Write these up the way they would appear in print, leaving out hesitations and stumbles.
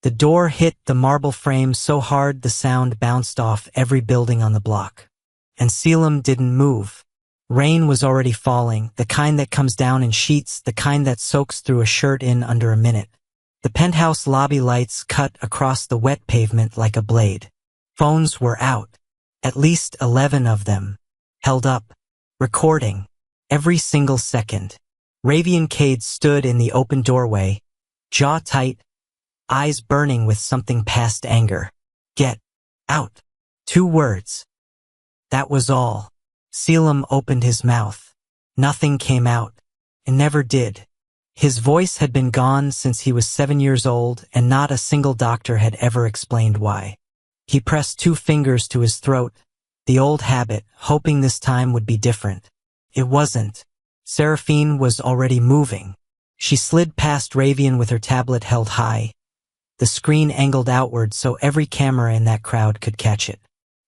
The door hit the marble frame so hard the sound bounced off every building on the block. And Selim didn't move. Rain was already falling, the kind that comes down in sheets, the kind that soaks through a shirt in under a minute. The penthouse lobby lights cut across the wet pavement like a blade. Phones were out. At least 11 of them. Held up. Recording. Every single second. Ravian Cade stood in the open doorway, jaw tight, eyes burning with something past anger. Get out. 2 words. That was all. Selim opened his mouth. Nothing came out. It never did. His voice had been gone since he was 7 years old, and not a single doctor had ever explained why. He pressed 2 fingers to his throat, the old habit, hoping this time would be different. It wasn't. Seraphine was already moving. She slid past Ravian with her tablet held high, the screen angled outward so every camera in that crowd could catch it.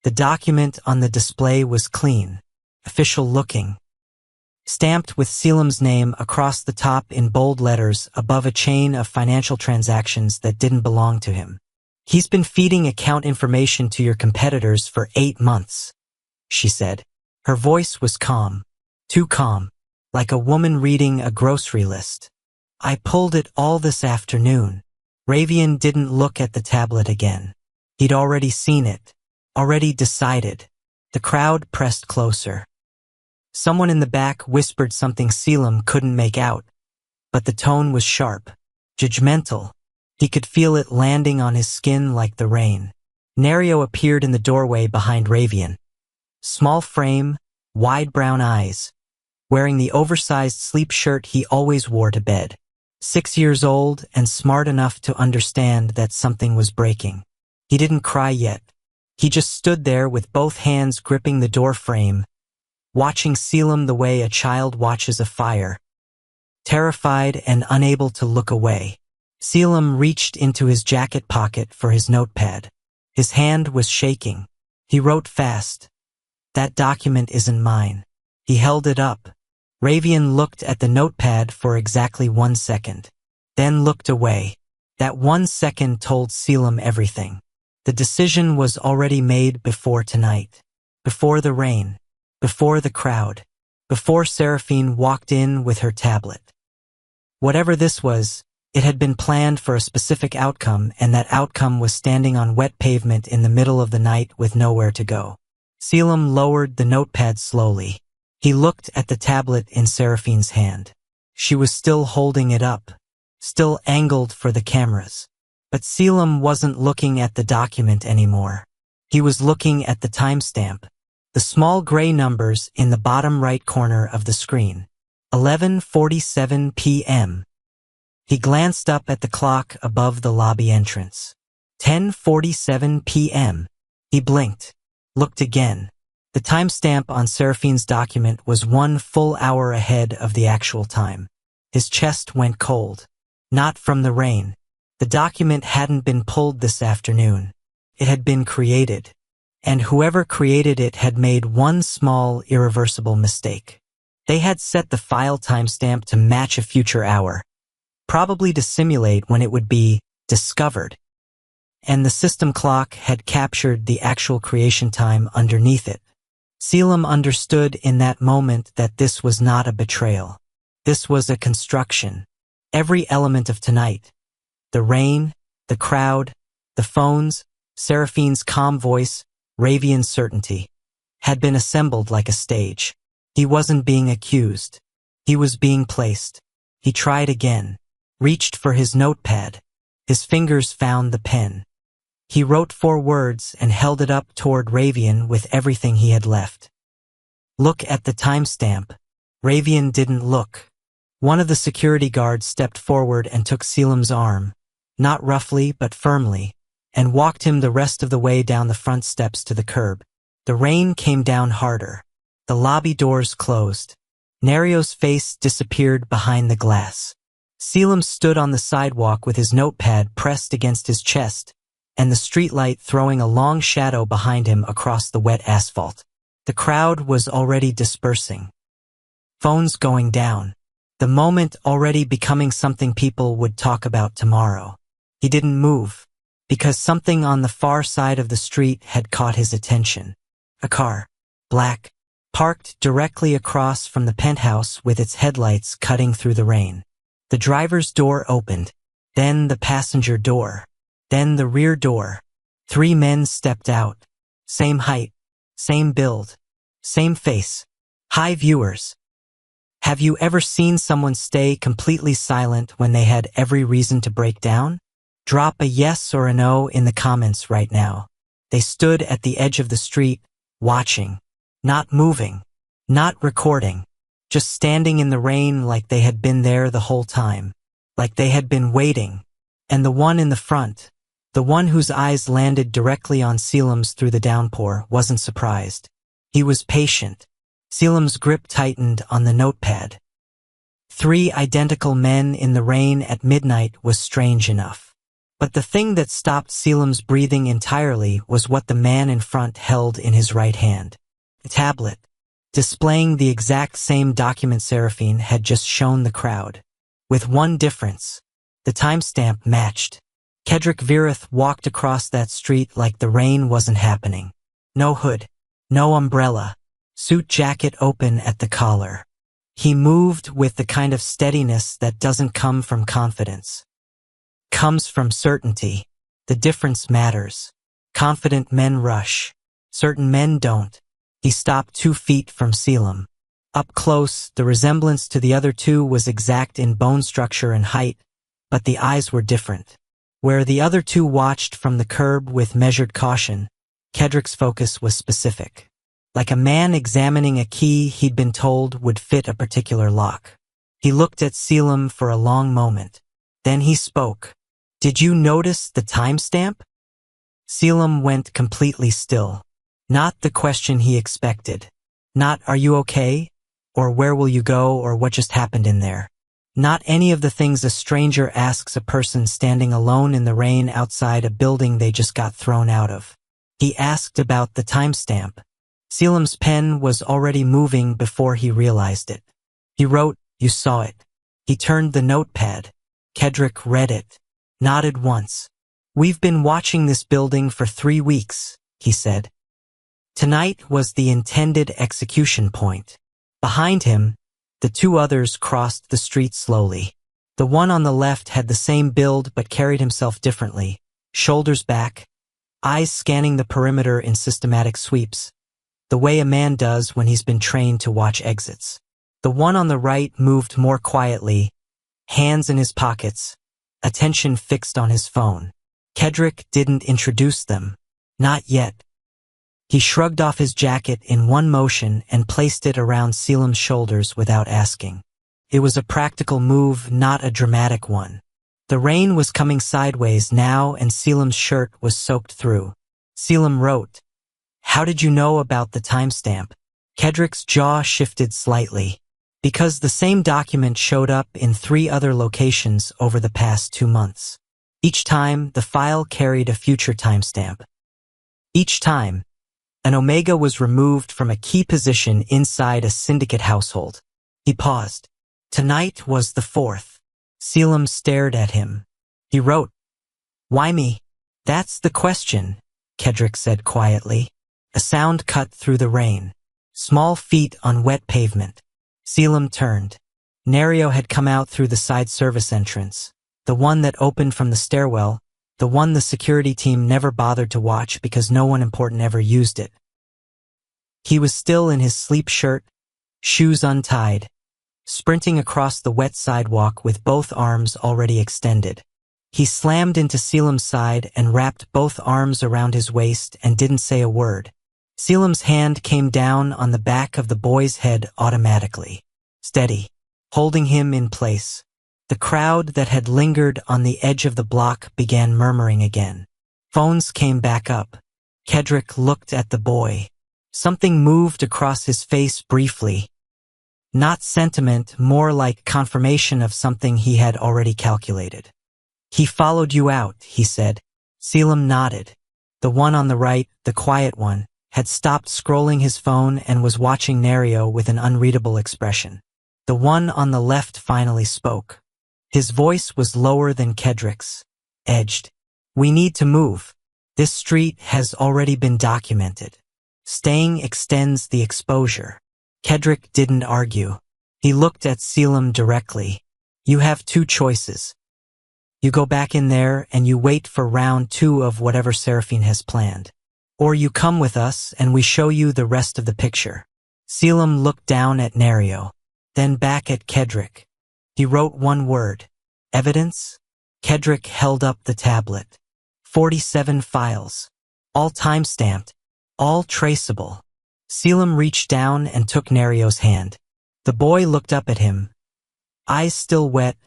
The document on the display was clean, official looking, stamped with Selim's name across the top in bold letters above a chain of financial transactions that didn't belong to him. He's been feeding account information to your competitors for 8 months, she said. Her voice was calm, too calm, like a woman reading a grocery list. I pulled it all this afternoon. Ravian didn't look at the tablet again. He'd already seen it, already decided. The crowd pressed closer. Someone in the back whispered something Selim couldn't make out, but the tone was sharp, judgmental. He could feel it landing on his skin like the rain. Nerio appeared in the doorway behind Ravian. Small frame, wide brown eyes, wearing the oversized sleep shirt he always wore to bed. 6 years old and smart enough to understand that something was breaking. He didn't cry yet. He just stood there with both hands gripping the door frame, watching Selim the way a child watches a fire, terrified and unable to look away. Selim reached into his jacket pocket for his notepad. His hand was shaking. He wrote fast. That document isn't mine. He held it up. Ravian looked at the notepad for exactly 1 second, then looked away. That 1 second told Selim everything. The decision was already made before tonight, before the rain, before the crowd, before Seraphine walked in with her tablet. Whatever this was, it had been planned for a specific outcome, and that outcome was standing on wet pavement in the middle of the night with nowhere to go. Selim lowered the notepad slowly. He looked at the tablet in Seraphine's hand. She was still holding it up, still angled for the cameras. But Selim wasn't looking at the document anymore. He was looking at the timestamp, the small gray numbers in the bottom right corner of the screen. 11:47 p.m. He glanced up at the clock above the lobby entrance. 10:47 p.m. He blinked, looked again. The timestamp on Seraphine's document was 1 full hour ahead of the actual time. His chest went cold. Not from the rain. The document hadn't been pulled this afternoon. It had been created. And whoever created it had made one small, irreversible mistake. They had set the file timestamp to match a future hour, probably to simulate when it would be discovered. And the system clock had captured the actual creation time underneath it. Selim understood in that moment that this was not a betrayal. This was a construction. Every element of tonight, the rain, the crowd, the phones, Seraphine's calm voice, Ravian's certainty, had been assembled like a stage. He wasn't being accused. He was being placed. He tried again, reached for his notepad. His fingers found the pen. He wrote 4 words and held it up toward Ravian with everything he had left. Look at the timestamp. Ravian didn't look. One of the security guards stepped forward and took Selim's arm, not roughly but firmly, and walked him the rest of the way down the front steps to the curb. The rain came down harder. The lobby doors closed. Nerio's face disappeared behind the glass. Selim stood on the sidewalk with his notepad pressed against his chest, and the streetlight throwing a long shadow behind him across the wet asphalt. The crowd was already dispersing. Phones going down. The moment already becoming something people would talk about tomorrow. He didn't move, because something on the far side of the street had caught his attention. A car, black, parked directly across from the penthouse with its headlights cutting through the rain. The driver's door opened, then the passenger door, then the rear door. 3 men stepped out. Same height, same build, same face. Hi viewers. Have you ever seen someone stay completely silent when they had every reason to break down? Drop a yes or a no in the comments right now. They stood at the edge of the street, watching, not moving, not recording, just standing in the rain like they had been there the whole time, like they had been waiting. And the one in the front, the one whose eyes landed directly on Selim's through the downpour, wasn't surprised. He was patient. Selim's grip tightened on the notepad. 3 identical men in the rain at midnight was strange enough. But the thing that stopped Selim's breathing entirely was what the man in front held in his right hand. A tablet, displaying the exact same document Seraphine had just shown the crowd. With one difference. The timestamp matched. Verith walked across that street like the rain wasn't happening. No hood, no umbrella, suit jacket open at the collar. He moved with the kind of steadiness that doesn't come from confidence. Comes from certainty. The difference matters. Confident men rush. Certain men don't. He stopped 2 feet from Selim. Up close, the resemblance to the other 2 was exact in bone structure and height, but the eyes were different. Where the other 2 watched from the curb with measured caution, Kedrick's focus was specific. Like a man examining a key he'd been told would fit a particular lock. He looked at Selim for a long moment. Then he spoke. Did you notice the timestamp? Selim went completely still. Not the question he expected. Not are you okay? Or where will you go? Or what just happened in there? Not any of the things a stranger asks a person standing alone in the rain outside a building they just got thrown out of. He asked about the timestamp. Selim's pen was already moving before he realized it. He wrote, "You saw it." He turned the notepad. Kedrick read it. Nodded once. "We've been watching this building for 3 weeks," he said. Tonight was the intended execution point. Behind him, the 2 others crossed the street slowly. The one on the left had the same build but carried himself differently. Shoulders back, eyes scanning the perimeter in systematic sweeps, the way a man does when he's been trained to watch exits. The one on the right moved more quietly, hands in his pockets, attention fixed on his phone. Kedrick didn't introduce them. Not yet. He shrugged off his jacket in one motion and placed it around Selim's shoulders without asking. It was a practical move, not a dramatic one. The rain was coming sideways now and Selim's shirt was soaked through. Selim wrote, "How did you know about the timestamp?" Kedrick's jaw shifted slightly. Because the same document showed up in 3 other locations over the past 2 months. Each time, the file carried a future timestamp. Each time, an omega was removed from a key position inside a syndicate household. He paused. Tonight was the 4th. Selim stared at him. He wrote, "Why me?" "That's the question," Kedrick said quietly. A sound cut through the rain. Small feet on wet pavement. Selim turned. Nerio had come out through the side service entrance, the one that opened from the stairwell, the one the security team never bothered to watch because no one important ever used it. He was still in his sleep shirt, shoes untied, sprinting across the wet sidewalk with both arms already extended. He slammed into Selim's side and wrapped both arms around his waist and didn't say a word. Selim's hand came down on the back of the boy's head automatically, steady, holding him in place. The crowd that had lingered on the edge of the block began murmuring again. Phones came back up. Kedrick looked at the boy. Something moved across his face briefly. Not sentiment, more like confirmation of something he had already calculated. "He followed you out," he said. Selim nodded. The one on the right, the quiet one, had stopped scrolling his phone and was watching Nerio with an unreadable expression. The one on the left finally spoke. His voice was lower than Kedrick's. edged. We need to move. This street has already been documented. Staying extends the exposure. Kedrick didn't argue. He looked at Selim directly. You have two choices. You go back in there and you wait for round 2 of whatever Seraphine has planned. Or you come with us and we show you the rest of the picture. Selim looked down at Nerio, then back at Kedrick. He wrote one word. Evidence? Kedrick held up the tablet. 47 files. All time-stamped. All traceable. Selim reached down and took Nerio's hand. The boy looked up at him. Eyes still wet,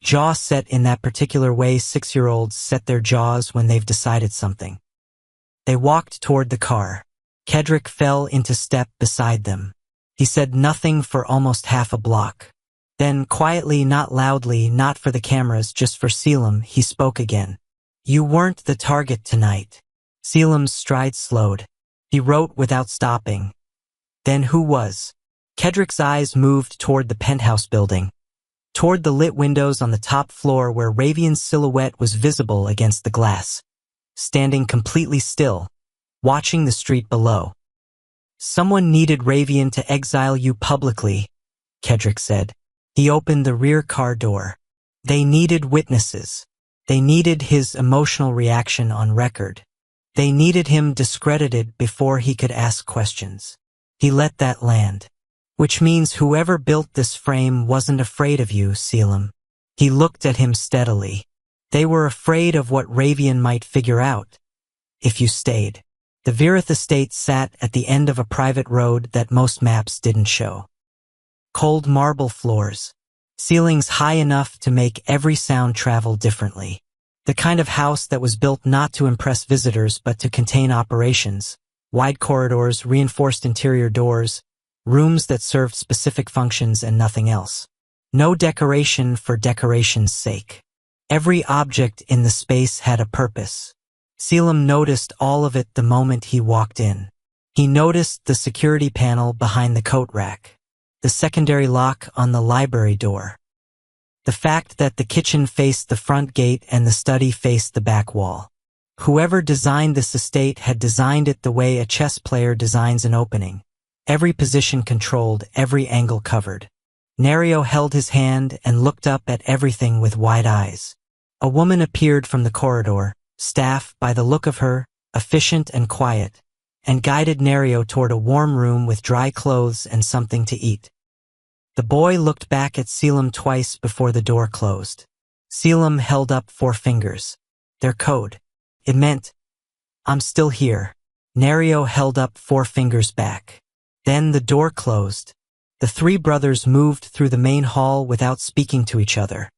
jaw set in that particular way 6-year-olds set their jaws when they've decided something. They walked toward the car. Kedrick fell into step beside them. He said nothing for almost half a block. Then, quietly, not loudly, not for the cameras, just for Selim, he spoke again. You weren't the target tonight. Selim's stride slowed. He wrote without stopping. Then who was? Kedrick's eyes moved toward the penthouse building, toward the lit windows on the top floor where Ravian's silhouette was visible against the glass, standing completely still, watching the street below. Someone needed Ravian to exile you publicly, Kedrick said. He opened the rear car door. They needed witnesses. They needed his emotional reaction on record. They needed him discredited before he could ask questions. He let that land. Which means whoever built this frame wasn't afraid of you, Selim. He looked at him steadily. They were afraid of what Ravian might figure out. If you stayed. The Verith estate sat at the end of a private road that most maps didn't show. Cold marble floors. Ceilings high enough to make every sound travel differently. The kind of house that was built not to impress visitors but to contain operations. Wide corridors, reinforced interior doors, rooms that served specific functions and nothing else. No decoration for decoration's sake. Every object in the space had a purpose. Selim noticed all of it the moment he walked in. He noticed the security panel behind the coat rack, the secondary lock on the library door, the fact that the kitchen faced the front gate and the study faced the back wall. Whoever designed this estate had designed it the way a chess player designs an opening. Every position controlled, every angle covered. Nerio held his hand and looked up at everything with wide eyes. A woman appeared from the corridor, staff, by the look of her, efficient and quiet, and guided Nerio toward a warm room with dry clothes and something to eat. The boy looked back at Selim twice before the door closed. Selim held up 4 fingers. Their code. It meant, I'm still here. Nerio held up 4 fingers back. Then the door closed. The 3 brothers moved through the main hall without speaking to each other,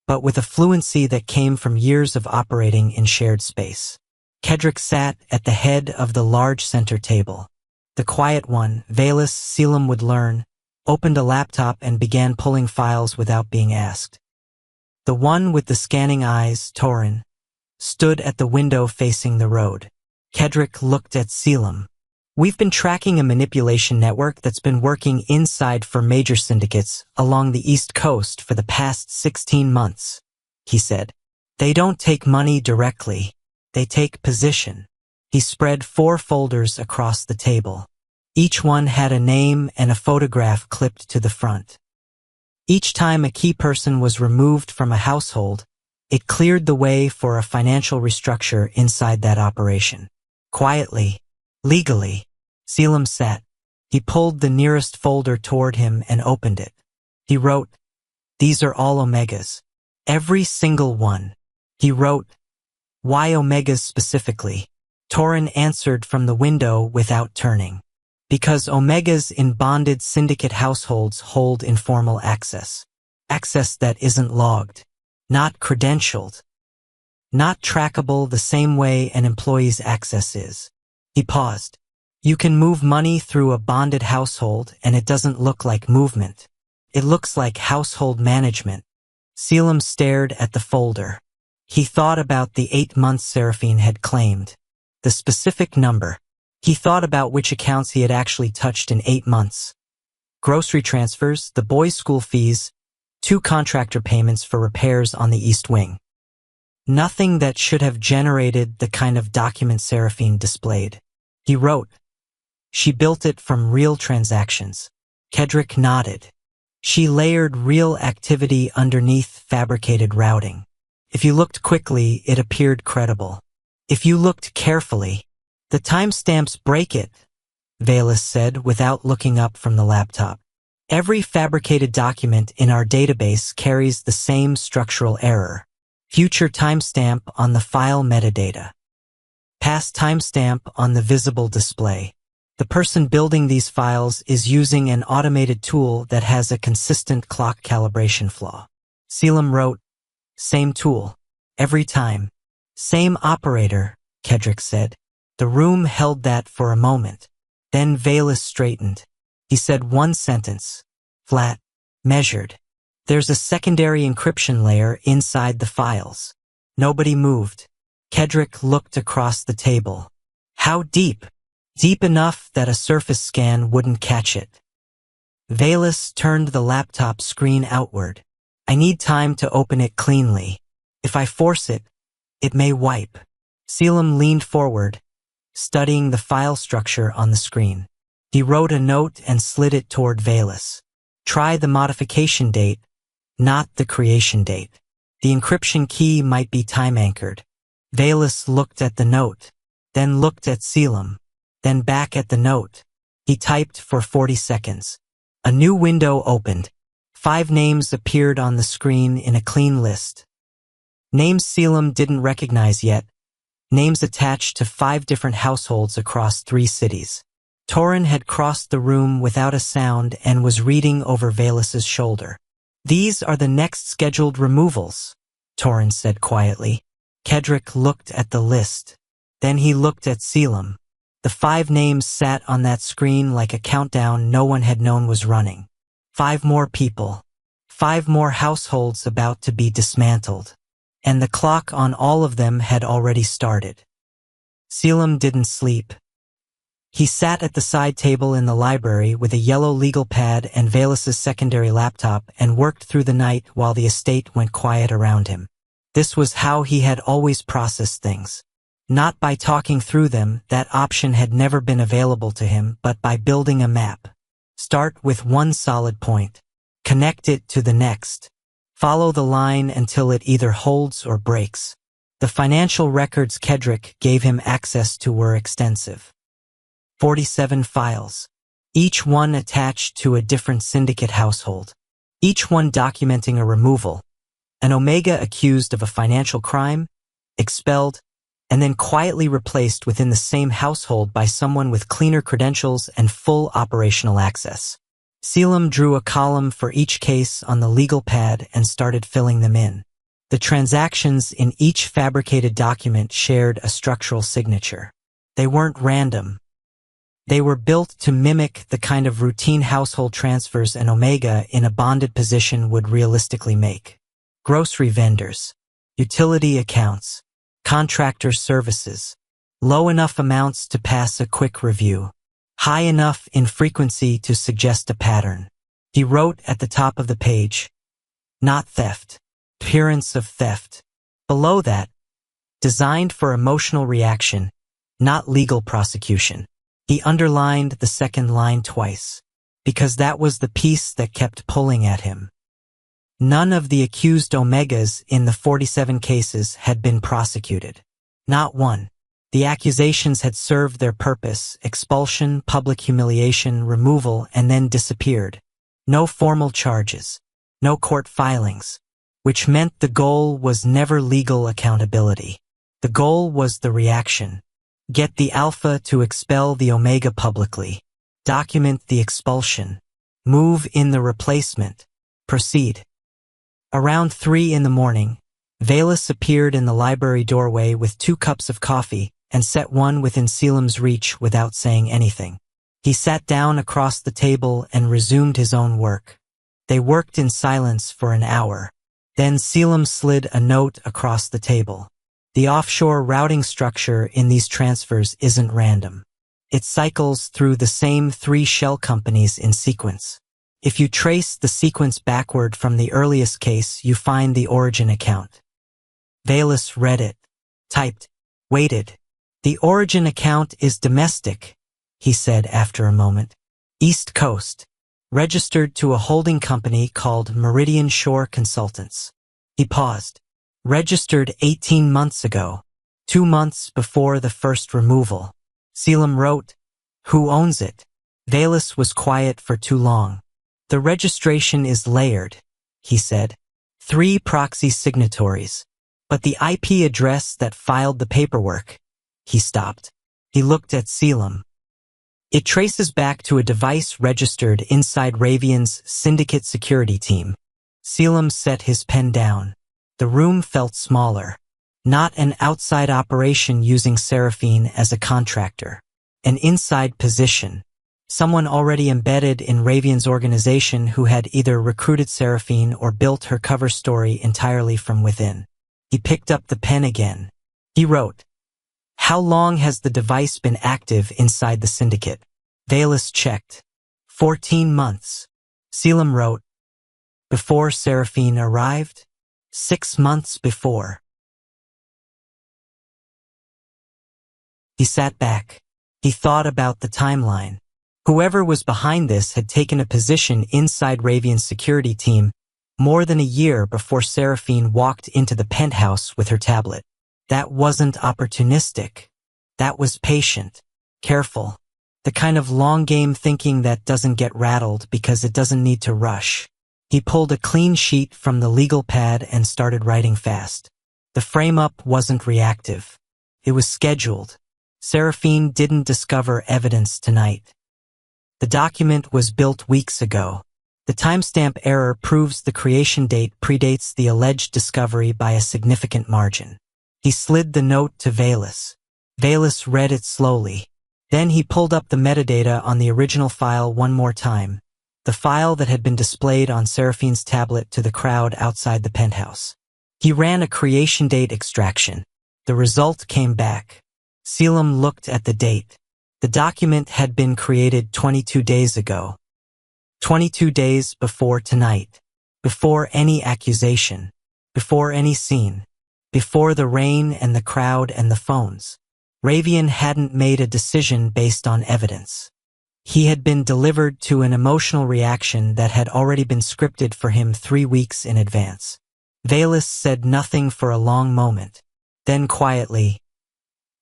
but with a fluency that came from years of operating in shared space. Kedrick sat at the head of the large center table. The quiet one, Velis, Selim would learn, opened a laptop and began pulling files without being asked. The one with the scanning eyes, Torin, stood at the window facing the road. Kedrick looked at Selim. We've been tracking a manipulation network that's been working inside for major syndicates along the East Coast for the past 16 months, he said. They don't take money directly. They take position. He spread 4 folders across the table. Each one had a name and a photograph clipped to the front. Each time a key person was removed from a household, it cleared the way for a financial restructure inside that operation. Quietly, legally, Selim sat. He pulled the nearest folder toward him and opened it. He wrote, These are all omegas. Every single one. He wrote, Why omegas specifically? Torin answered from the window without turning. Because omegas in bonded syndicate households hold informal access. Access that isn't logged. Not credentialed. Not trackable the same way an employee's access is. He paused. You can move money through a bonded household and it doesn't look like movement. It looks like household management. Selim stared at the folder. He thought about the 8 months Seraphine had claimed. The specific number. He thought about which accounts he had actually touched in 8 months. Grocery transfers, the boys' school fees, 2 contractor payments for repairs on the East Wing. Nothing that should have generated the kind of document Seraphine displayed. He wrote, "She built it from real transactions." Kedrick nodded. She layered real activity underneath fabricated routing. If you looked quickly, it appeared credible. If you looked carefully, the timestamps break it, Verith said without looking up from the laptop. Every fabricated document in our database carries the same structural error. Future timestamp on the file metadata. Past timestamp on the visible display. The person building these files is using an automated tool that has a consistent clock calibration flaw. Selim wrote, "Same tool. Every time. Same operator," Kedrick said. The room held that for a moment. Then Verith straightened. He said one sentence. Flat. Measured. "There's a secondary encryption layer inside the files." Nobody moved. Kedrick looked across the table. How deep? Deep enough that a surface scan wouldn't catch it. Verith turned the laptop screen outward. "I need time to open it cleanly. If I force it, it may wipe." Selim leaned forward, studying the file structure on the screen. He wrote a note and slid it toward Verith. "Try the modification date, not the creation date. The encryption key might be time-anchored." Verith looked at the note, then looked at Selim, then back at the note. He typed for 40 seconds. A new window opened. 5 names appeared on the screen in a clean list. Names Selim didn't recognize yet. Names attached to 5 different households across 3 cities. Torin had crossed the room without a sound and was reading over Verith's shoulder. "These are the next scheduled removals," Torin said quietly. Kedrick looked at the list. Then he looked at Selim. The 5 names sat on that screen like a countdown no one had known was running. 5 more people. 5 more households about to be dismantled. And the clock on all of them had already started. Selim didn't sleep. He sat at the side table in the library with a yellow legal pad and Verith's secondary laptop and worked through the night while the estate went quiet around him. This was how he had always processed things. Not by talking through them, that option had never been available to him, but by building a map. Start with one solid point. Connect it to the next. Follow the line until it either holds or breaks. The financial records Kedrick gave him access to were extensive. 47 files. Each one attached to a different syndicate household. Each one documenting a removal. An Omega accused of a financial crime, expelled, and then quietly replaced within the same household by someone with cleaner credentials and full operational access. Selim drew a column for each case on the legal pad and started filling them in. The transactions in each fabricated document shared a structural signature. They weren't random. They were built to mimic the kind of routine household transfers an Omega in a bonded position would realistically make. Grocery vendors, utility accounts, contractor services, low enough amounts to pass a quick review, high enough in frequency to suggest a pattern. He wrote at the top of the page, "Not theft, appearance of theft." Below that, "Designed for emotional reaction, not legal prosecution." He underlined the second line twice, because that was the piece that kept pulling at him. None of the accused Omegas in the 47 cases had been prosecuted. Not one. The accusations had served their purpose: expulsion, public humiliation, removal, and then disappeared. No formal charges. No court filings. Which meant the goal was never legal accountability. The goal was the reaction. Get the Alpha to expel the Omega publicly. Document the expulsion. Move in the replacement. Proceed. Around 3 in the morning, Verith appeared in the library doorway with 2 cups of coffee and set one within Selim's reach without saying anything. He sat down across the table and resumed his own work. They worked in silence for an hour. Then Selim slid a note across the table. The offshore routing structure in these transfers isn't random. It cycles through the same 3 shell companies in sequence. If you trace the sequence backward from the earliest case, you find the origin account. Velis read it, typed, waited. The origin account is domestic, he said after a moment. East Coast. Registered to a holding company called Meridian Shore Consultants. He paused. Registered 18 months ago, 2 months before the first removal. Selim wrote, "Who owns it?" Velis was quiet for too long. "The registration is layered," he said. 3 proxy signatories. "But the IP address that filed the paperwork." He stopped. He looked at Selim. "It traces back to a device registered inside Ravian's syndicate security team." Selim set his pen down. The room felt smaller. Not an outside operation using Seraphine as a contractor. An inside position. Someone already embedded in Ravian's organization who had either recruited Seraphine or built her cover story entirely from within. He picked up the pen again. He wrote, "How long has the device been active inside the syndicate?" Velis checked. 14 months. Selim wrote, "Before Seraphine arrived? 6 months before." He sat back. He thought about the timeline. Whoever was behind this had taken a position inside Ravian's security team more than a year before Seraphine walked into the penthouse with her tablet. That wasn't opportunistic. That was patient, careful, the kind of long game thinking that doesn't get rattled because it doesn't need to rush. He pulled a clean sheet from the legal pad and started writing fast. The frame-up wasn't reactive. It was scheduled. Seraphine didn't discover evidence tonight. The document was built weeks ago. The timestamp error proves the creation date predates the alleged discovery by a significant margin. He slid the note to Velis. Velis read it slowly. Then he pulled up the metadata on the original file one more time, the file that had been displayed on Seraphine's tablet to the crowd outside the penthouse. He ran a creation date extraction. The result came back. Selim looked at the date. The document had been created 22 days ago. 22 days before tonight. Before any accusation. Before any scene. Before the rain and the crowd and the phones. Ravian hadn't made a decision based on evidence. He had been delivered to an emotional reaction that had already been scripted for him 3 weeks in advance. Velis said nothing for a long moment. Then quietly,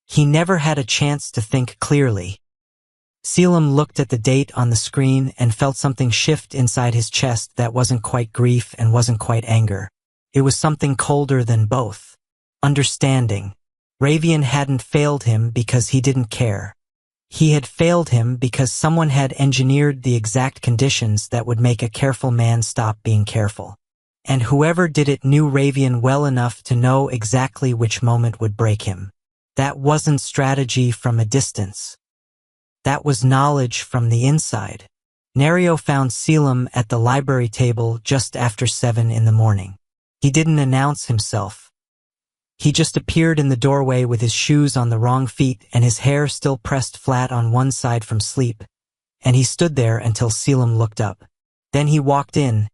"He never had a chance to think clearly." Selim looked at the date on the screen and felt something shift inside his chest that wasn't quite grief and wasn't quite anger. It was something colder than both. Understanding. Ravian hadn't failed him because he didn't care. He had failed him because someone had engineered the exact conditions that would make a careful man stop being careful. And whoever did it knew Ravian well enough to know exactly which moment would break him. That wasn't strategy from a distance. That was knowledge from the inside. Nerio found Selim at the library table just after 7 in the morning. He didn't announce himself. He just appeared in the doorway with his shoes on the wrong feet and his hair still pressed flat on one side from sleep, and he stood there until Selim looked up. Then he walked in,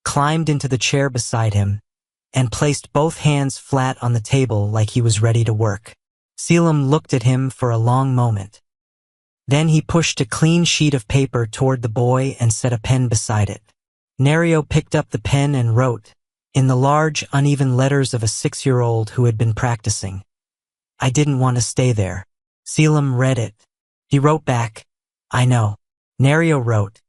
climbed into the chair beside him, and placed both hands flat on the table like he was ready to work. Selim looked at him for a long moment. Then he pushed a clean sheet of paper toward the boy and set a pen beside it. Nerio picked up the pen and wrote, in the large, uneven letters of a 6-year-old who had been practicing, "I didn't want to stay there." Selim read it. He wrote back, "I know." Nerio wrote,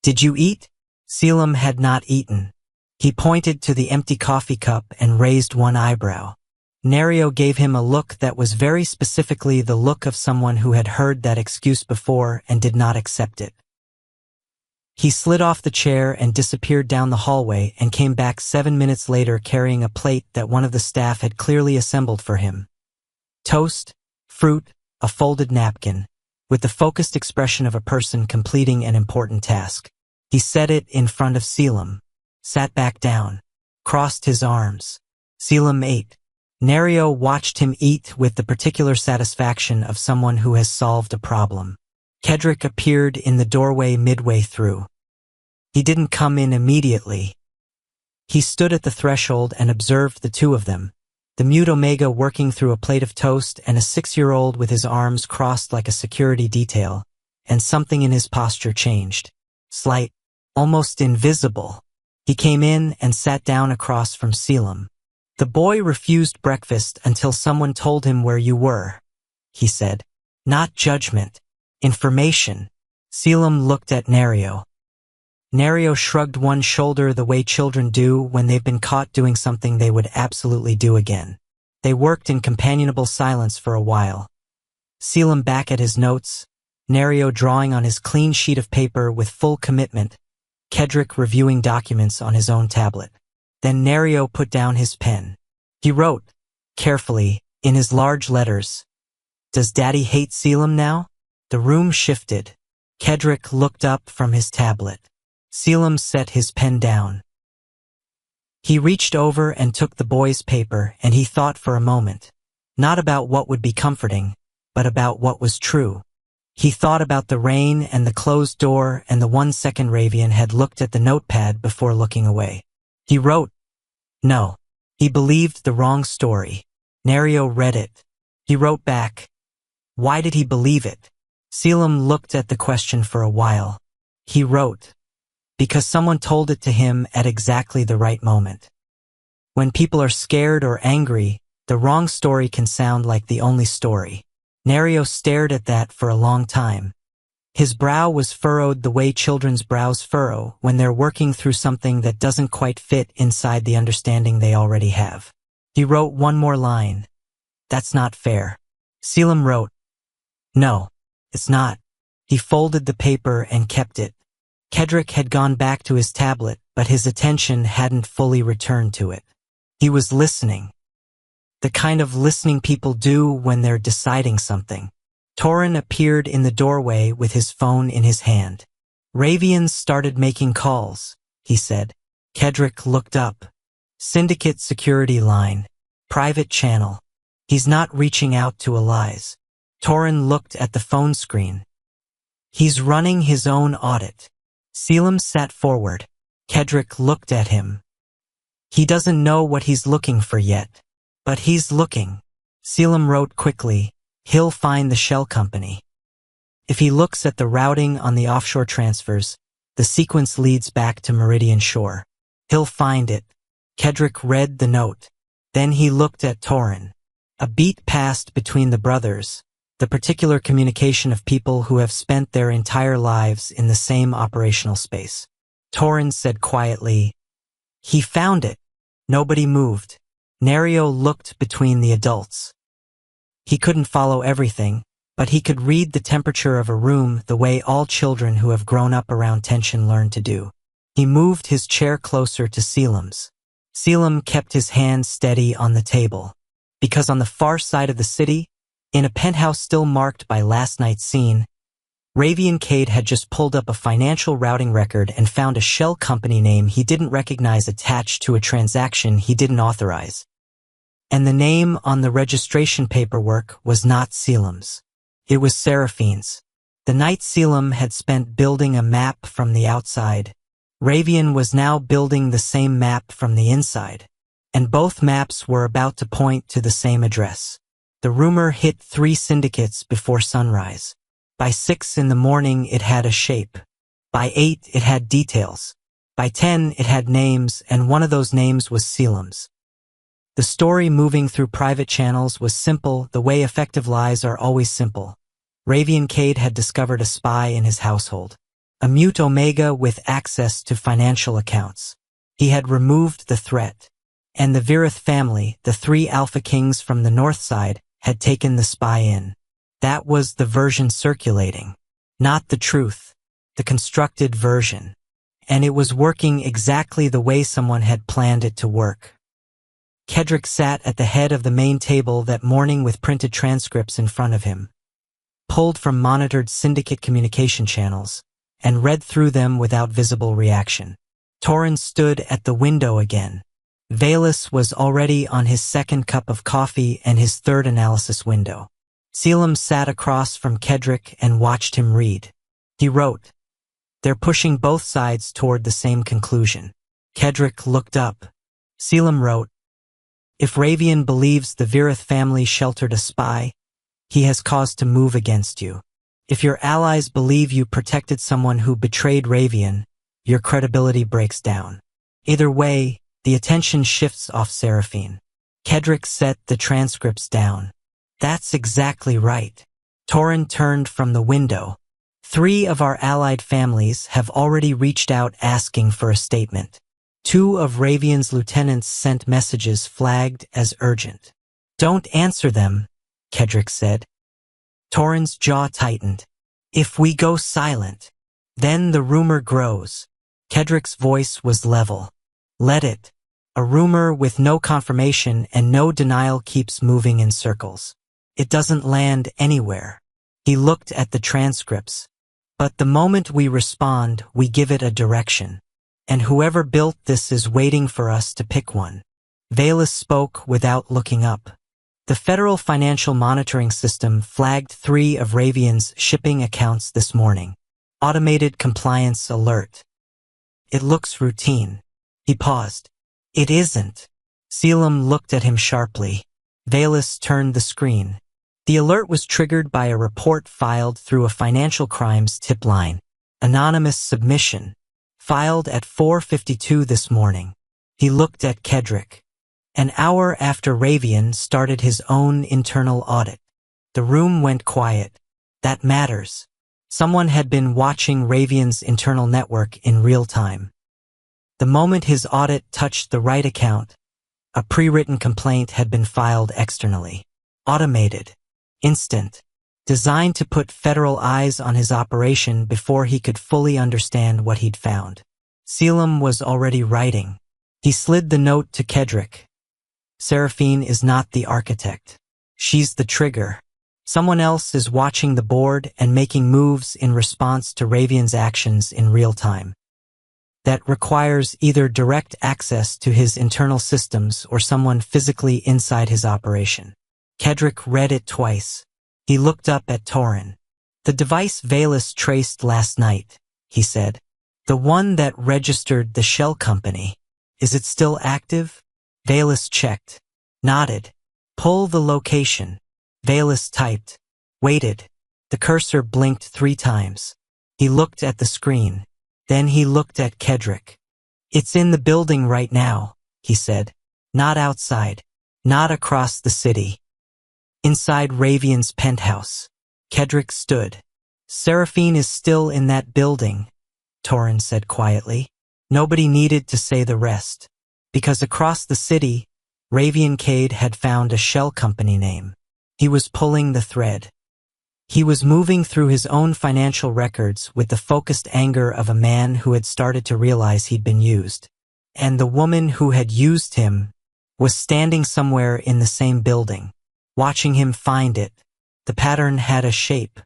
"Did you eat?" Selim had not eaten. He pointed to the empty coffee cup and raised one eyebrow. Nerio gave him a look that was very specifically the look of someone who had heard that excuse before and did not accept it. He slid off the chair and disappeared down the hallway and came back 7 minutes later carrying a plate that one of the staff had clearly assembled for him. Toast, fruit, a folded napkin, with the focused expression of a person completing an important task. He set it in front of Selim, sat back down, crossed his arms. Selim ate. Nerio watched him eat with the particular satisfaction of someone who has solved a problem. Kedrick appeared in the doorway midway through. He didn't come in immediately. He stood at the threshold and observed the two of them, The mute Omega working through a plate of toast and a 6-year-old with his arms crossed like a security detail, and something in his posture changed. Slight, almost invisible. He came in and sat down across from Selim. The boy refused breakfast until someone told him where you were, he said. Not judgment. Information. Selim looked at Nerio. Nerio shrugged one shoulder the way children do when they've been caught doing something they would absolutely do again. They worked in companionable silence for a while. Selim back at his notes, Nerio drawing on his clean sheet of paper with full commitment, Kedrick reviewing documents on his own tablet. Then Nerio put down his pen. He wrote, carefully, in his large letters, "Does Daddy hate Selim now?" The room shifted. Kedrick looked up from his tablet. Selim set his pen down. He reached over and took the boy's paper, and he thought for a moment, not about what would be comforting, but about what was true. He thought about the rain and the closed door and the 1 second Ravian had looked at the notepad before looking away. He wrote, "No." He believed the wrong story. Nerio read it. He wrote back, "Why did he believe it?" Selim looked at the question for a while. He wrote, "Because someone told it to him at exactly the right moment." When people are scared or angry, the wrong story can sound like the only story. Nerio stared at that for a long time. His brow was furrowed the way children's brows furrow when they're working through something that doesn't quite fit inside the understanding they already have. He wrote one more line. "That's not fair." Selim wrote, "No, it's not." He folded the paper and kept it. Kedrick had gone back to his tablet, but his attention hadn't fully returned to it. He was listening. The kind of listening people do when they're deciding something. Torin appeared in the doorway with his phone in his hand. "Ravians started making calls," he said. Kedrick looked up. "Syndicate security line. Private channel. He's not reaching out to allies." Torin looked at the phone screen. "He's running his own audit." Selim sat forward. Kedrick looked at him. "He doesn't know what he's looking for yet. But he's looking." Selim wrote quickly, "He'll find the shell company. If he looks at the routing on the offshore transfers, the sequence leads back to Meridian Shore. He'll find it." Kedrick read the note. Then he looked at Torin. A beat passed between the brothers, the particular communication of people who have spent their entire lives in the same operational space. Torin said quietly, "He found it." Nobody moved. Nerio looked between the adults. He couldn't follow everything, but he could read the temperature of a room the way all children who have grown up around tension learn to do. He moved his chair closer to Selim's. Selim kept his hand steady on the table, because on the far side of the city, in a penthouse still marked by last night's scene, Ravian Cade had just pulled up a financial routing record and found a shell company name he didn't recognize attached to a transaction he didn't authorize. And the name on the registration paperwork was not Selim's. It was Seraphine's. The night Selim had spent building a map from the outside, Ravian was now building the same map from the inside. And both maps were about to point to the same address. The rumor hit 3 syndicates before sunrise. By 6 in the morning it had a shape. By 8 it had details. By 10 it had names, and one of those names was Selim's. The story moving through private channels was simple the way effective lies are always simple. Ravian Cade had discovered a spy in his household. A mute Omega with access to financial accounts. He had removed the threat. And the Verith family, the 3 Alpha Kings from the north side, had taken the spy in. That was the version circulating. Not the truth. The constructed version. And it was working exactly the way someone had planned it to work. Kedrick sat at the head of the main table that morning with printed transcripts in front of him, pulled from monitored syndicate communication channels, and read through them without visible reaction. Torin stood at the window again. Valus was already on his 2nd cup of coffee and his 3rd analysis window. Selim sat across from Kedrick and watched him read. He wrote, "They're pushing both sides toward the same conclusion." Kedrick looked up. Selim wrote, If Ravian believes the Verith family sheltered a spy, he has cause to move against you. If your allies believe you protected someone who betrayed Ravian, your credibility breaks down. Either way, the attention shifts off Seraphine. Kedrick set the transcripts down. That's exactly right. Torin turned from the window. 3 of our allied families have already reached out asking for a statement. 2 of Ravian's lieutenants sent messages flagged as urgent. Don't answer them, Kedrick said. Torin's jaw tightened. If we go silent, then the rumor grows. Kedrick's voice was level. Let it. A rumor with no confirmation and no denial keeps moving in circles. It doesn't land anywhere. He looked at the transcripts. But the moment we respond, we give it a direction. And whoever built this is waiting for us to pick one. Verith spoke without looking up. The Federal Financial Monitoring System flagged 3 of Ravian's shipping accounts this morning. Automated compliance alert. It looks routine. He paused. It isn't. Selim looked at him sharply. Verith turned the screen. The alert was triggered by a report filed through a financial crimes tip line. Anonymous submission. Filed at 4:52 this morning. He looked at Kedrick. An hour after Ravian started his own internal audit. The room went quiet. That matters. Someone had been watching Ravian's internal network in real time. The moment his audit touched the right account, a pre-written complaint had been filed externally. Automated. Instant. Designed to put federal eyes on his operation before he could fully understand what he'd found. Selim was already writing. He slid the note to Kedrick. Seraphine is not the architect. She's the trigger. Someone else is watching the board and making moves in response to Ravian's actions in real time. That requires either direct access to his internal systems or someone physically inside his operation. Kedrick read it twice. He looked up at Torin. The device Verith traced last night, he said. The one that registered the shell company. Is it still active? Verith checked. Nodded. Pull the location. Verith typed. Waited. The cursor blinked 3 times. He looked at the screen. Then he looked at Kedrick. It's in the building right now, he said. Not outside. Not across the city. Inside Ravian's penthouse. Kedrick stood. Seraphine is still in that building, Torin said quietly. Nobody needed to say the rest. Because across the city, Ravian Cade had found a shell company name. He was pulling the thread. He was moving through his own financial records with the focused anger of a man who had started to realize he'd been used. And the woman who had used him was standing somewhere in the same building, watching him find it. The pattern had a shape.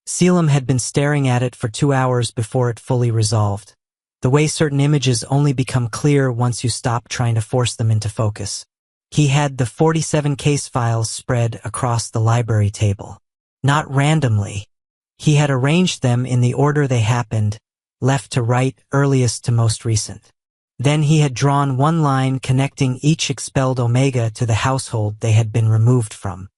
Selim had been staring at it for 2 hours before it fully resolved. The way certain images only become clear once you stop trying to force them into focus. He had the 47 case files spread across the library table. Not randomly. He had arranged them in the order they happened, left to right, earliest to most recent. Then he had drawn one line connecting each expelled Omega to the household they had been removed from.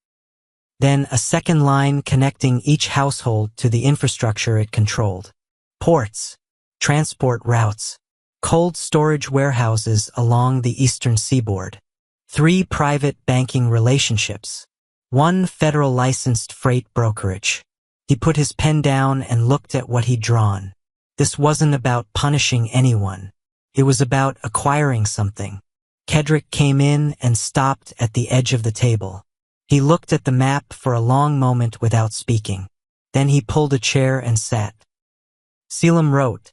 Then a second line connecting each household to the infrastructure it controlled. Ports, transport routes, cold storage warehouses along the eastern seaboard, 3 private banking relationships, 1 federal licensed freight brokerage. He put his pen down and looked at what he'd drawn. This wasn't about punishing anyone. It was about acquiring something. Kedrick came in and stopped at the edge of the table. He looked at the map for a long moment without speaking. Then he pulled a chair and sat. Selim wrote,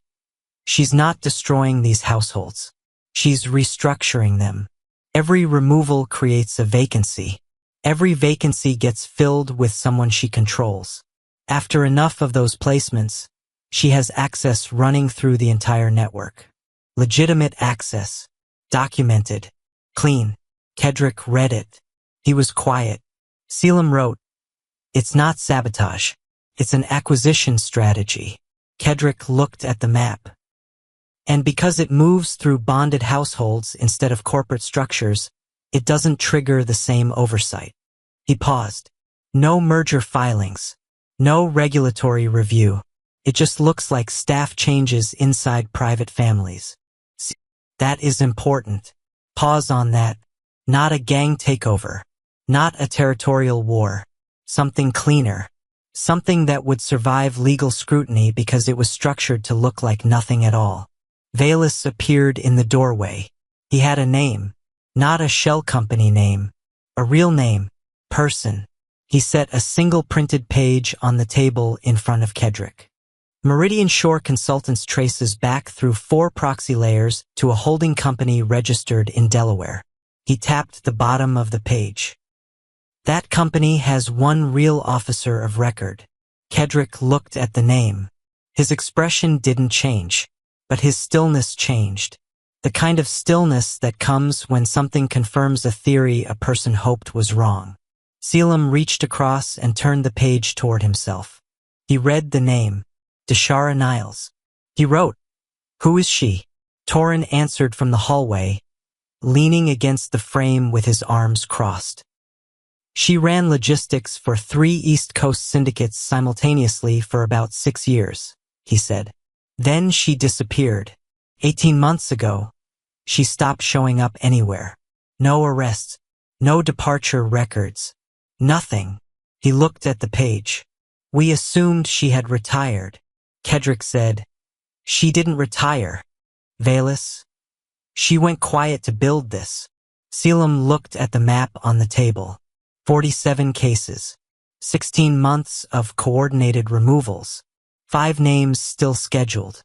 "She's not destroying these households. She's restructuring them. Every removal creates a vacancy. Every vacancy gets filled with someone she controls. After enough of those placements, she has access running through the entire network. Legitimate access. Documented. Clean." Kedrick read it. He was quiet. Selim wrote, "It's not sabotage. It's an acquisition strategy." Kedrick looked at the map. "And because it moves through bonded households instead of corporate structures, it doesn't trigger the same oversight. He paused. No merger filings. No regulatory review. It just looks like staff changes inside private families. That is important. Pause on that. Not a gang takeover. Not a territorial war. Something cleaner. Something that would survive legal scrutiny because it was structured to look like nothing at all. Verith appeared in the doorway. He had a name. Not a shell company name. A real name. Person. He set a single printed page on the table in front of Kedrick. Meridian Shore Consultants traces back through 4 proxy layers to a holding company registered in Delaware. He tapped the bottom of the page. That company has one real officer of record. Kedrick looked at the name. His expression didn't change, but his stillness changed. The kind of stillness that comes when something confirms a theory a person hoped was wrong. Selim reached across and turned the page toward himself. He read the name. Deshara Niles. He wrote, "Who is she?" Torin answered from the hallway, leaning against the frame with his arms crossed. She ran logistics for 3 East Coast syndicates simultaneously for about 6 years, he said. Then she disappeared. 18 months ago, she stopped showing up anywhere. No arrests, no departure records, nothing. He looked at the page. We assumed she had retired. Kedrick said, "She didn't retire. Verith. She went quiet to build this." Selim looked at the map on the table. 47 cases. 16 months of coordinated removals. 5 names still scheduled.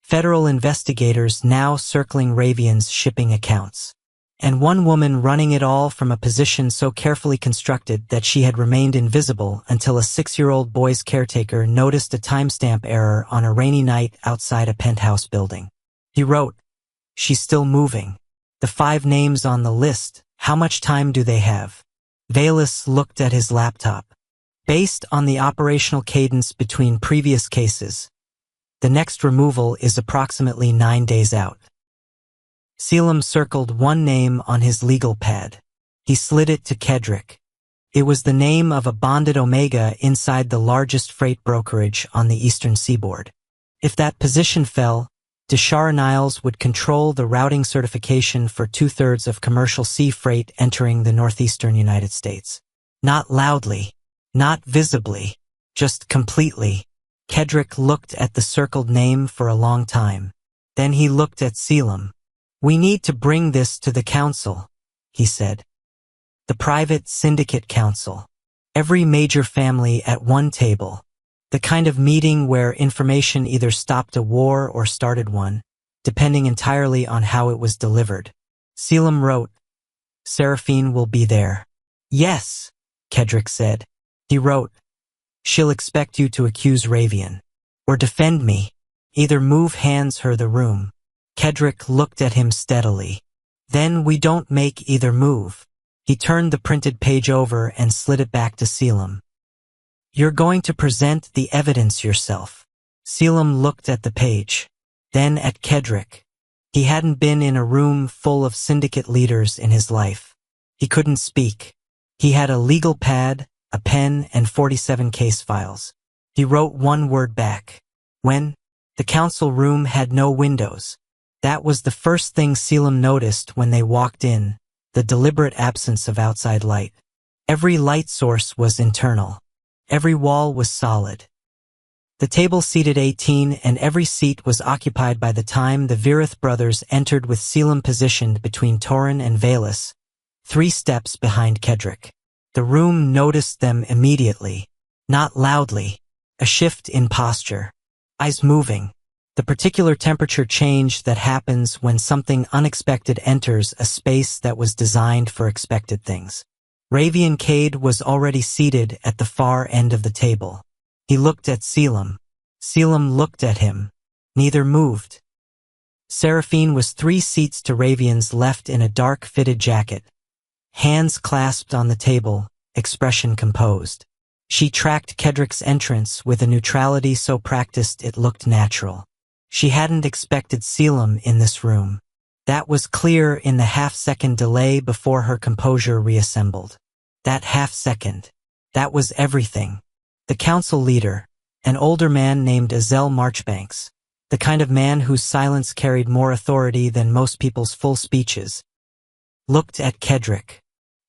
Federal investigators now circling Ravian's shipping accounts. And one woman running it all from a position so carefully constructed that she had remained invisible until a 6-year-old boy's caretaker noticed a timestamp error on a rainy night outside a penthouse building. He wrote, "She's still moving. The 5 names on the list, how much time do they have?" Verith looked at his laptop. Based on the operational cadence between previous cases, the next removal is approximately 9 days out. Selim circled one name on his legal pad. He slid it to Kedrick. It was the name of a bonded Omega inside the largest freight brokerage on the eastern seaboard. If that position fell, Deshara Niles would control the routing certification for 2/3 of commercial sea freight entering the northeastern United States. Not loudly, not visibly, just completely. Kedrick looked at the circled name for a long time. Then he looked at Selim. "We need to bring this to the council," he said. The private syndicate council. Every major family at one table. The kind of meeting where information either stopped a war or started one, depending entirely on how it was delivered. Selim wrote, "Seraphine will be there." "Yes," Kedrick said. He wrote, "She'll expect you to accuse Ravian. Or defend me. Either move hands her the room." Kedrick looked at him steadily. "Then we don't make either move." He turned the printed page over and slid it back to Selim. "You're going to present the evidence yourself." Selim looked at the page, then at Kedrick. He hadn't been in a room full of syndicate leaders in his life. He couldn't speak. He had a legal pad, a pen, and 47 case files. He wrote one word back. "When?" The council room had no windows. That was the first thing Selim noticed when they walked in, the deliberate absence of outside light. Every light source was internal. Every wall was solid. The table seated 18 and every seat was occupied by the time the Verith brothers entered with Selim positioned between Torin and Verith, 3 steps behind Kedrick. The room noticed them immediately, not loudly, a shift in posture, eyes moving. The particular temperature change that happens when something unexpected enters a space that was designed for expected things. Ravian Cade was already seated at the far end of the table. He looked at Selim. Selim looked at him. Neither moved. Seraphine was 3 seats to Ravian's left in a dark fitted jacket. Hands clasped on the table, expression composed. She tracked Kedrick's entrance with a neutrality so practiced it looked natural. She hadn't expected Selim in this room. That was clear in the half-second delay before her composure reassembled. That half-second. That was everything. The council leader, an older man named Azel Marchbanks, the kind of man whose silence carried more authority than most people's full speeches, looked at Kedrick.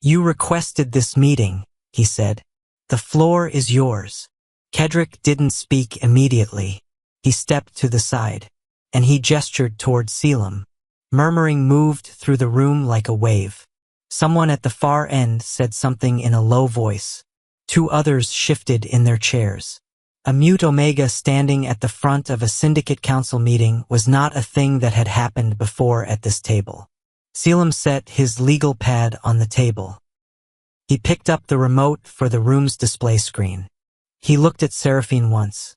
"You requested this meeting," he said. "The floor is yours." Kedrick didn't speak immediately. He stepped to the side, and he gestured toward Selim. Murmuring moved through the room like a wave. Someone at the far end said something in a low voice. Two others shifted in their chairs. A mute Omega standing at the front of a syndicate council meeting was not a thing that had happened before at this table. Selim set his legal pad on the table. He picked up the remote for the room's display screen. He looked at Seraphine once.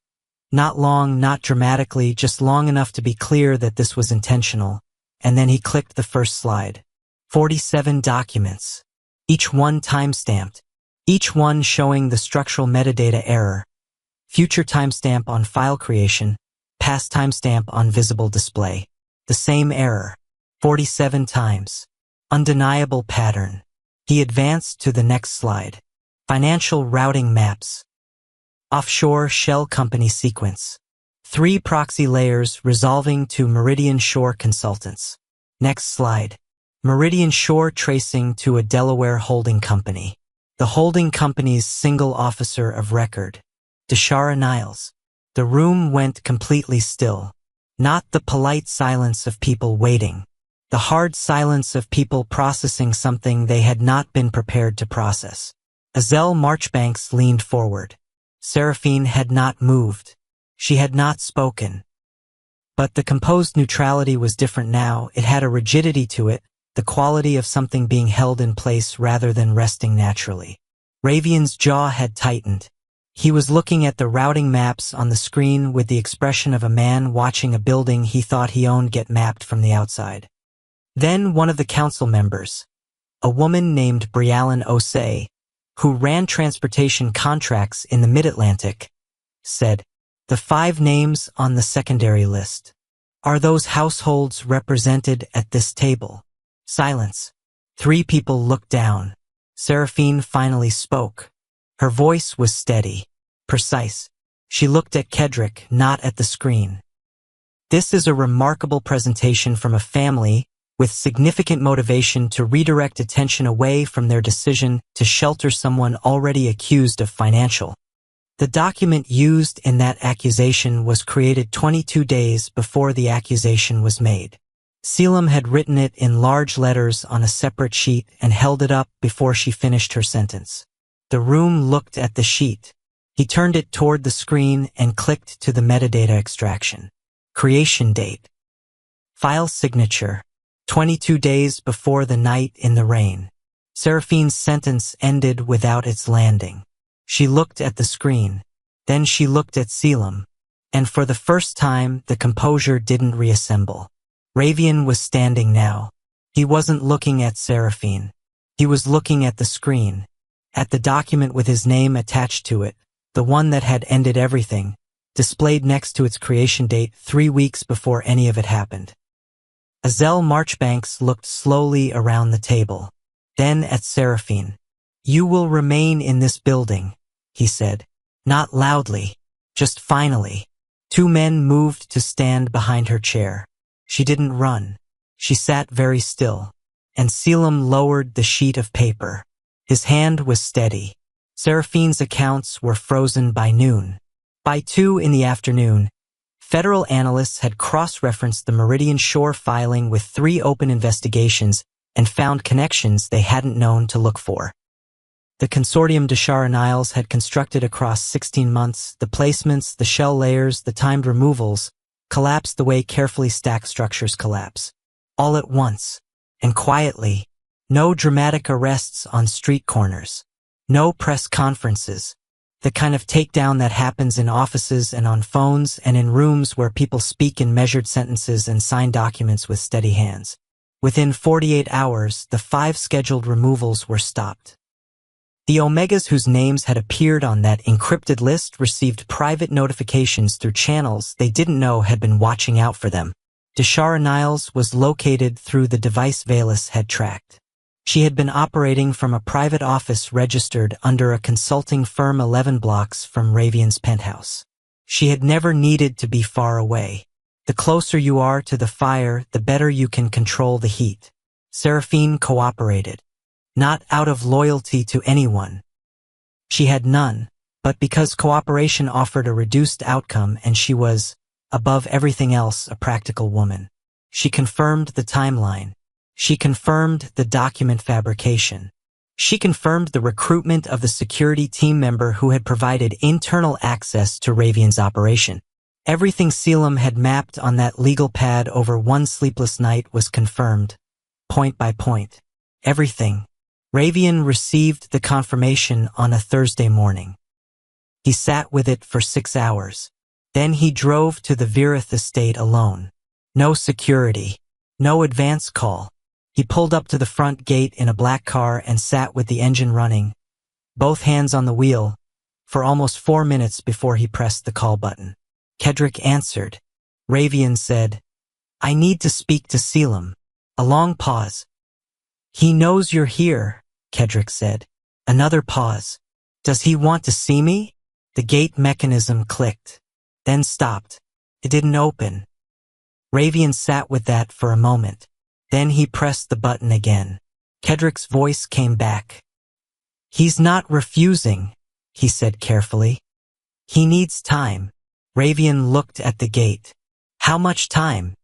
Not long, not dramatically, just long enough to be clear that this was intentional. And then he clicked the first slide. 47 documents. Each one timestamped. Each one showing the structural metadata error. Future timestamp on file creation. Past timestamp on visible display. The same error. 47 times. Undeniable pattern. He advanced to the next slide. Financial routing maps. Offshore shell company sequence. 3 proxy layers resolving to Meridian Shore Consultants. Next slide. Meridian Shore tracing to a Delaware holding company. The holding company's single officer of record. Deshara Niles. The room went completely still. Not the polite silence of people waiting. The hard silence of people processing something they had not been prepared to process. Azel Marchbanks leaned forward. Seraphine had not moved. She had not spoken. But the composed neutrality was different now. It had a rigidity to it, the quality of something being held in place rather than resting naturally. Ravian's jaw had tightened. He was looking at the routing maps on the screen with the expression of a man watching a building he thought he owned get mapped from the outside. Then one of the council members, a woman named Brialyn Osei, who ran transportation contracts in the Mid-Atlantic, said, "The 5 names on the secondary list. Are those households represented at this table?" Silence. 3 people looked down. Seraphine finally spoke. Her voice was steady, precise. She looked at Kedrick, not at the screen. "This is a remarkable presentation from a family with significant motivation to redirect attention away from their decision to shelter someone already accused of financial." The document used in that accusation was created 22 days before the accusation was made. Selim had written it in large letters on a separate sheet and held it up before she finished her sentence. The room looked at the sheet. He turned it toward the screen and clicked to the metadata extraction. Creation date. File signature. 22 days before the night in the rain. Seraphine's sentence ended without its landing. She looked at the screen. Then she looked at Selim. And for the first time, the composure didn't reassemble. Ravian was standing now. He wasn't looking at Seraphine. He was looking at the screen. At the document with his name attached to it, the one that had ended everything, displayed next to its creation date 3 weeks before any of it happened. Azel Marchbanks looked slowly around the table. Then at Seraphine. "You will remain in this building," he said. Not loudly, just finally. 2 men moved to stand behind her chair. She didn't run. She sat very still. And Selim lowered the sheet of paper. His hand was steady. Seraphine's accounts were frozen by noon. By 2 in the afternoon, federal analysts had cross-referenced the Meridian Shore filing with 3 open investigations and found connections they hadn't known to look for. The consortium Deshara Niles had constructed across 16 months, the placements, the shell layers, the timed removals, collapsed the way carefully stacked structures collapse. All at once, and quietly. No dramatic arrests on street corners. No press conferences. The kind of takedown that happens in offices and on phones and in rooms where people speak in measured sentences and sign documents with steady hands. Within 48 hours, the 5 scheduled removals were stopped. The Omegas whose names had appeared on that encrypted list received private notifications through channels they didn't know had been watching out for them. Deshara Niles was located through the device Velis had tracked. She had been operating from a private office registered under a consulting firm 11 blocks from Ravian's penthouse. She had never needed to be far away. The closer you are to the fire, the better you can control the heat. Seraphine cooperated. Not out of loyalty to anyone. She had none, but because cooperation offered a reduced outcome and she was, above everything else, a practical woman. She confirmed the timeline. She confirmed the document fabrication. She confirmed the recruitment of the security team member who had provided internal access to Ravian's operation. Everything Selim had mapped on that legal pad over one sleepless night was confirmed, point by point. Everything. Ravian received the confirmation on a Thursday morning. He sat with it for 6 hours. Then he drove to the Verith estate alone. No security. No advance call. He pulled up to the front gate in a black car and sat with the engine running, both hands on the wheel, for almost 4 minutes before he pressed the call button. Kedrick answered. Ravian said, "I need to speak to Selim." A long pause. "He knows you're here," Kedrick said. Another pause. "Does he want to see me?" The gate mechanism clicked, then stopped. It didn't open. Ravian sat with that for a moment. Then he pressed the button again. Kedrick's voice came back. "He's not refusing," he said carefully. "He needs time." Ravian looked at the gate. "How much time?"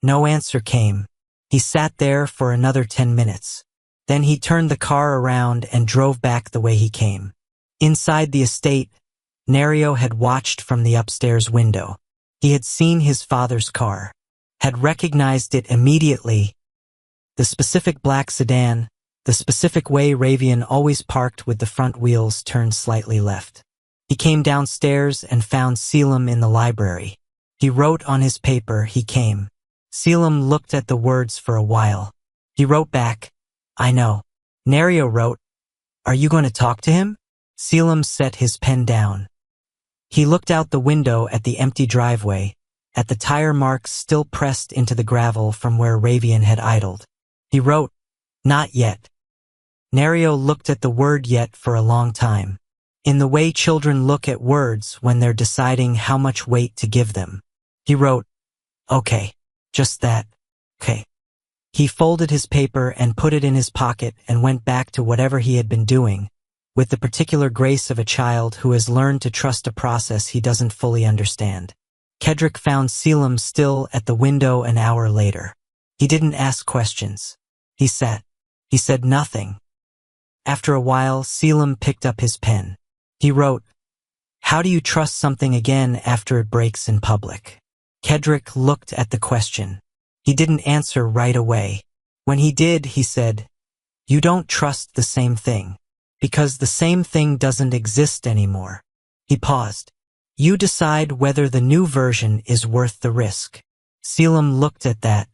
No answer came. He sat there for another 10 minutes. Then he turned the car around and drove back the way he came. Inside the estate, Nerio had watched from the upstairs window. He had seen his father's car, had recognized it immediately. The specific black sedan, the specific way Ravian always parked with the front wheels turned slightly left. He came downstairs and found Selim in the library. He wrote on his paper, "He came." Selim looked at the words for a while. He wrote back, "I know." Nerio wrote, "Are you going to talk to him?" Selim set his pen down. He looked out the window at the empty driveway, at the tire marks still pressed into the gravel from where Ravian had idled. He wrote, "Not yet." Nerio looked at the word "yet" for a long time, in the way children look at words when they're deciding how much weight to give them. He wrote, "Okay, just that, okay." He folded his paper and put it in his pocket and went back to whatever he had been doing, with the particular grace of a child who has learned to trust a process he doesn't fully understand. Kedrick found Selim still at the window an hour later. He didn't ask questions. He sat. He said nothing. After a while, Selim picked up his pen. He wrote, "How do you trust something again after it breaks in public?" Kedrick looked at the question. He didn't answer right away. When he did, he said, "You don't trust the same thing, because the same thing doesn't exist anymore." He paused. "You decide whether the new version is worth the risk." Selim looked at that.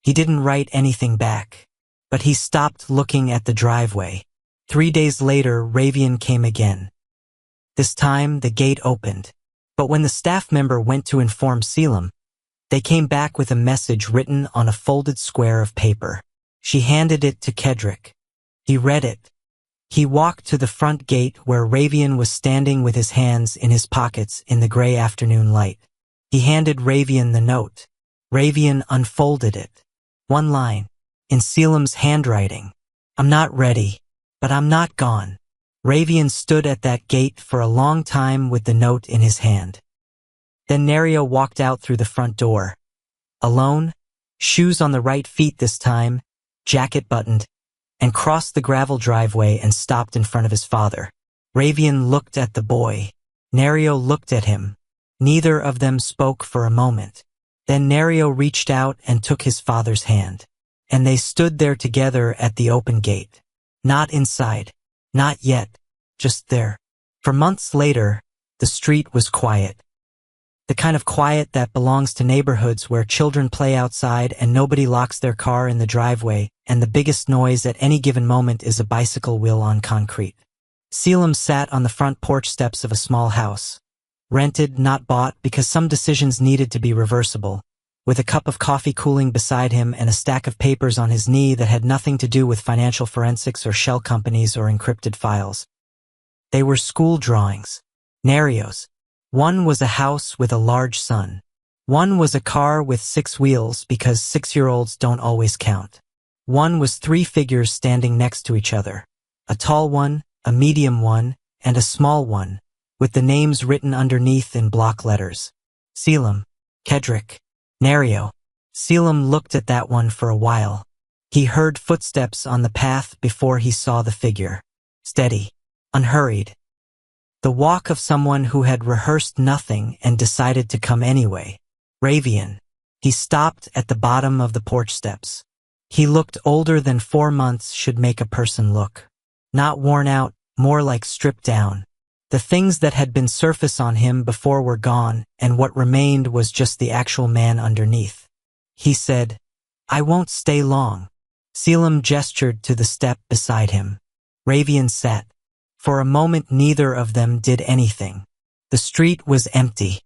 He didn't write anything back, but he stopped looking at the driveway. 3 days later, Ravian came again. This time, the gate opened, but when the staff member went to inform Selim, they came back with a message written on a folded square of paper. She handed it to Kedrick. He read it. He walked to the front gate where Ravian was standing with his hands in his pockets in the gray afternoon light. He handed Ravian the note. Ravian unfolded it. One line, in Selim's handwriting. "I'm not ready, but I'm not gone." Ravian stood at that gate for a long time with the note in his hand. Then Nerio walked out through the front door. Alone, shoes on the right feet this time, jacket buttoned, and crossed the gravel driveway and stopped in front of his father. Ravian looked at the boy. Nerio looked at him. Neither of them spoke for a moment. Then Nerio reached out and took his father's hand, and they stood there together at the open gate. Not inside. Not yet. Just there. For months later, the street was quiet. The kind of quiet that belongs to neighborhoods where children play outside and nobody locks their car in the driveway, and the biggest noise at any given moment is a bicycle wheel on concrete. Selim sat on the front porch steps of a small house. Rented, not bought, because some decisions needed to be reversible, with a cup of coffee cooling beside him and a stack of papers on his knee that had nothing to do with financial forensics or shell companies or encrypted files. They were school drawings. Scenarios. One was a house with a large sun. One was a car with 6 wheels because 6-year-olds don't always count. One was 3 figures standing next to each other. A tall one, a medium one, and a small one, with the names written underneath in block letters. Selim, Kedrick, Nario. Selim looked at that one for a while. He heard footsteps on the path before he saw the figure. Steady, unhurried. The walk of someone who had rehearsed nothing and decided to come anyway. Ravian. He stopped at the bottom of the porch steps. He looked older than 4 months should make a person look. Not worn out, more like stripped down. The things that had been surface on him before were gone, and what remained was just the actual man underneath. He said, "I won't stay long." Selim gestured to the step beside him. Ravian sat. For a moment neither of them did anything. The street was empty.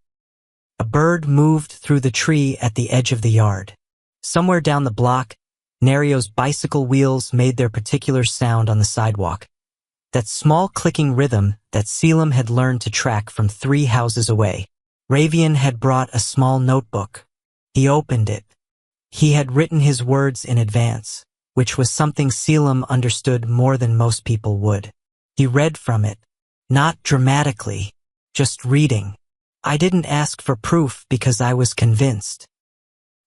A bird moved through the tree at the edge of the yard. Somewhere down the block, Nario's bicycle wheels made their particular sound on the sidewalk. That small clicking rhythm that Selim had learned to track from 3 houses away. Ravian had brought a small notebook. He opened it. He had written his words in advance, which was something Selim understood more than most people would. He read from it, not dramatically, just reading. "I didn't ask for proof because I was convinced.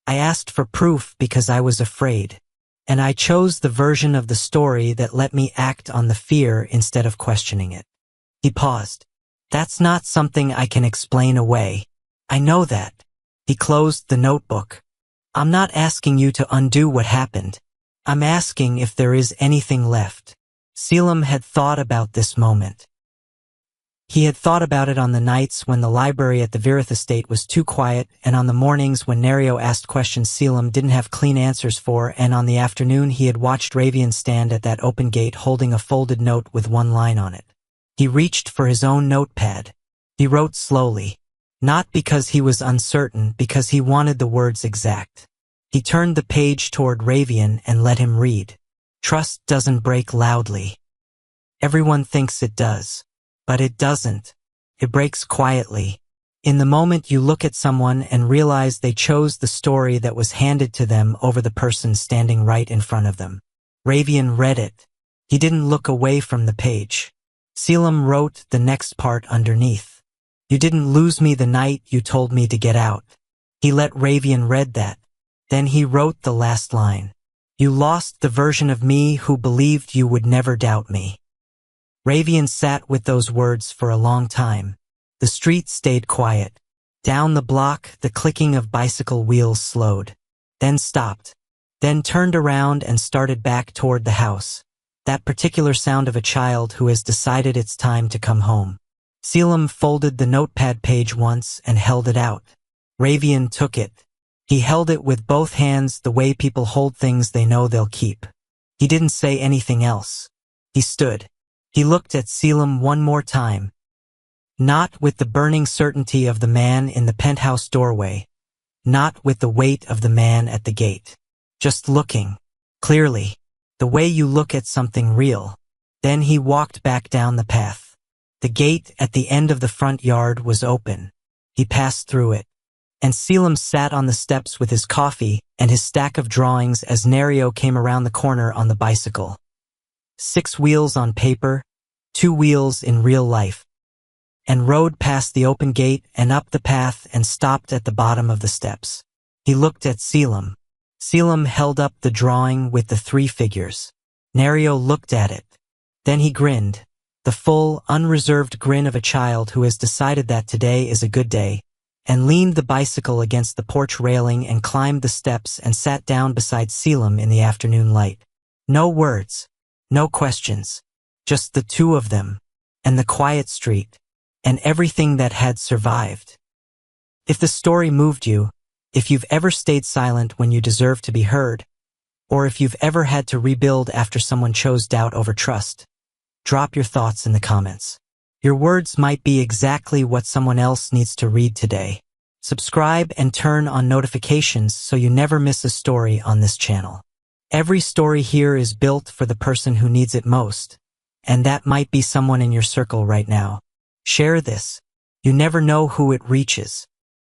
I asked for proof because I was afraid. And I chose the version of the story that let me act on the fear instead of questioning it." He paused. "That's not something I can explain away. I know that." He closed the notebook. "I'm not asking you to undo what happened. I'm asking if there is anything left." Selim had thought about this moment. He had thought about it on the nights when the library at the Verith estate was too quiet, and on the mornings when Nario asked questions Selim didn't have clean answers for, and on the afternoon he had watched Ravian stand at that open gate holding a folded note with 1 line on it. He reached for his own notepad. He wrote slowly, not because he was uncertain, because he wanted the words exact. He turned the page toward Ravian and let him read. "Trust doesn't break loudly. Everyone thinks it does. But it doesn't. It breaks quietly. In the moment you look at someone and realize they chose the story that was handed to them over the person standing right in front of them." Ravian read it. He didn't look away from the page. Selim wrote the next part underneath. "You didn't lose me the night you told me to get out." He let Ravian read that. Then he wrote the last line. "You lost the version of me who believed you would never doubt me." Ravian sat with those words for a long time. The street stayed quiet. Down the block, the clicking of bicycle wheels slowed, then stopped, then turned around and started back toward the house. That particular sound of a child who has decided it's time to come home. Selim folded the notepad page once and held it out. Ravian took it. He held it with both hands the way people hold things they know they'll keep. He didn't say anything else. He stood. He looked at Selim one more time. Not with the burning certainty of the man in the penthouse doorway. Not with the weight of the man at the gate. Just looking. Clearly. The way you look at something real. Then he walked back down the path. The gate at the end of the front yard was open. He passed through it. And Selim sat on the steps with his coffee and his stack of drawings as Nario came around the corner on the bicycle. 6 wheels on paper, 2 wheels in real life. And rode past the open gate and up the path and stopped at the bottom of the steps. He looked at Selim. Selim held up the drawing with the 3 figures. Nario looked at it. Then he grinned, the full, unreserved grin of a child who has decided that today is a good day, and leaned the bicycle against the porch railing and climbed the steps and sat down beside Selim in the afternoon light. No words, no questions, just the 2 of them, and the quiet street, and everything that had survived. If the story moved you, if you've ever stayed silent when you deserve to be heard, or if you've ever had to rebuild after someone chose doubt over trust, drop your thoughts in the comments. Your words might be exactly what someone else needs to read today. Subscribe and turn on notifications so you never miss a story on this channel. Every story here is built for the person who needs it most, and that might be someone in your circle right now. Share this. You never know who it reaches.